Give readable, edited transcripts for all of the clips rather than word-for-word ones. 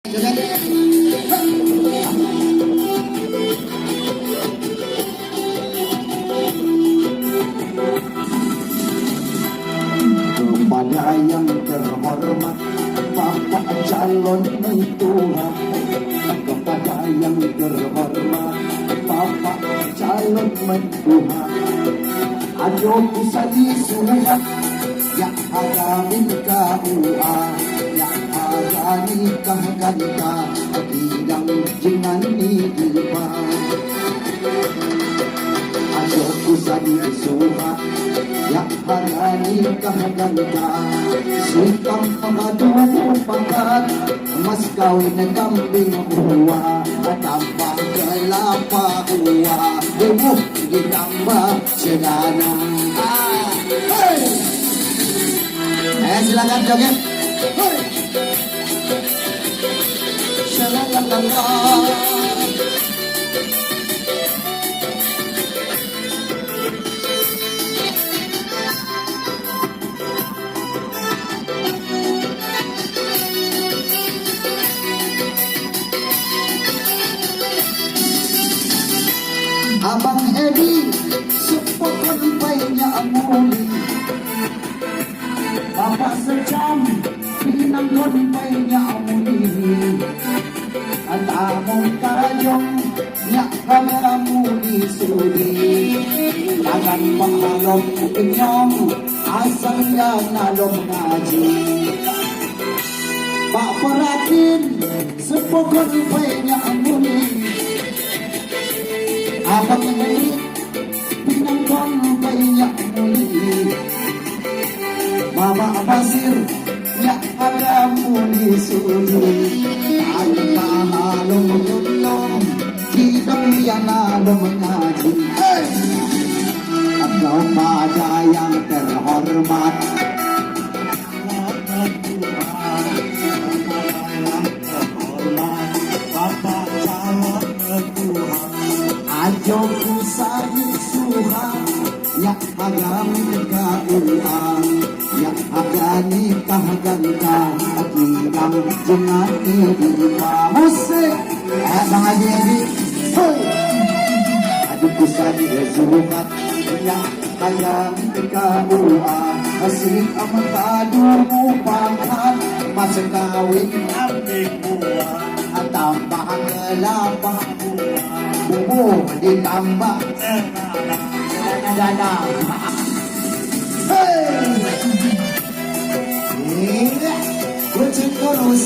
Kepada yang terhormat Bapak calon mentua, kepada yang terhormat Bapak calon mentua, ayo kusadi surat yang ada KUA, yang ada nikah ganda bidang jengan hidupa. Ayo kusadi surat yang ada nikah ganda, sikap pengadu pangkat, mas kawin kambing buah, tambah kelapa buah, bubuk ditambah sedana. Silakan joget. Silakan. Abang Edi sepokon baiknya amuli, Bapak secam pinang kon baiknya amuli, Antamong kajong nyak kamuli sudi, tangan pahalom kenyong asal yang nalom ngaji. Pak Peratin sepokon baiknya amuli, Abang Edi pinang kon baiknya amuli, Mama Basir ya ada muli sudi, tanpa halong tulong kita yang ada mengaji. Kepada yang terhormat Bapak calon mentua, ayo kusadi suhat yang agam keuang, yang ada nikah ganda bidang jengan hidupa. Musik Bang Haji Edi, aduh kusadi suhat yang ada keuang, asik amat aduh pangkat, mas kawin kambing buah, tambah kelapa buah, bubuk ditambah dada. Ini kucing kurus.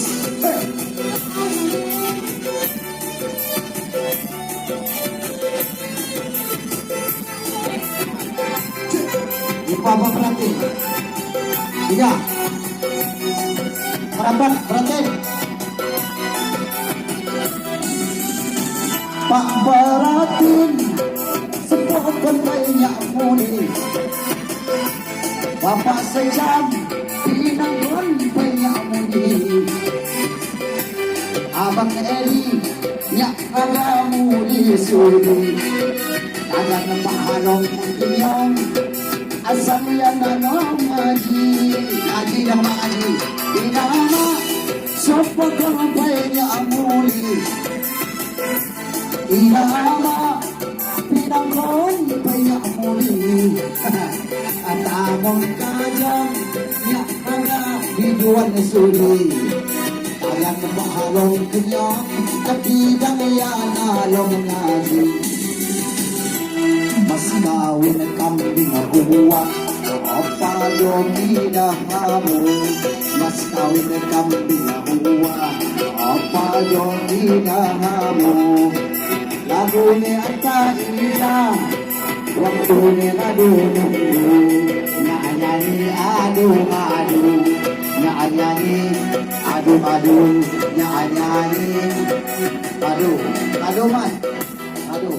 Bapak berarti 3 merapat berarti Pak Beratin sepokon banyak muli, Bapak sejam pinang kon banyak muli, Abang Edi nyak ada muli sudi, tangan pahalong kenyong asal yang nanong ngaji. Ngaji dan mengaji dinama sepokon banyak muli, dinama pinang kon banyak muli, Antamong kajang yang ada hiduan sudi, ayat pahalong kenyang ketidang yang along ngaji. Mas kawin kambing buah, apa domi dahamu, mas kawin kambing buah, apa domi dahamu. Lagu ni ata indah, waktu ni adu nunggu, nyanyi adu adu, nyanyi adu adu, nyanyi adu adu man adu.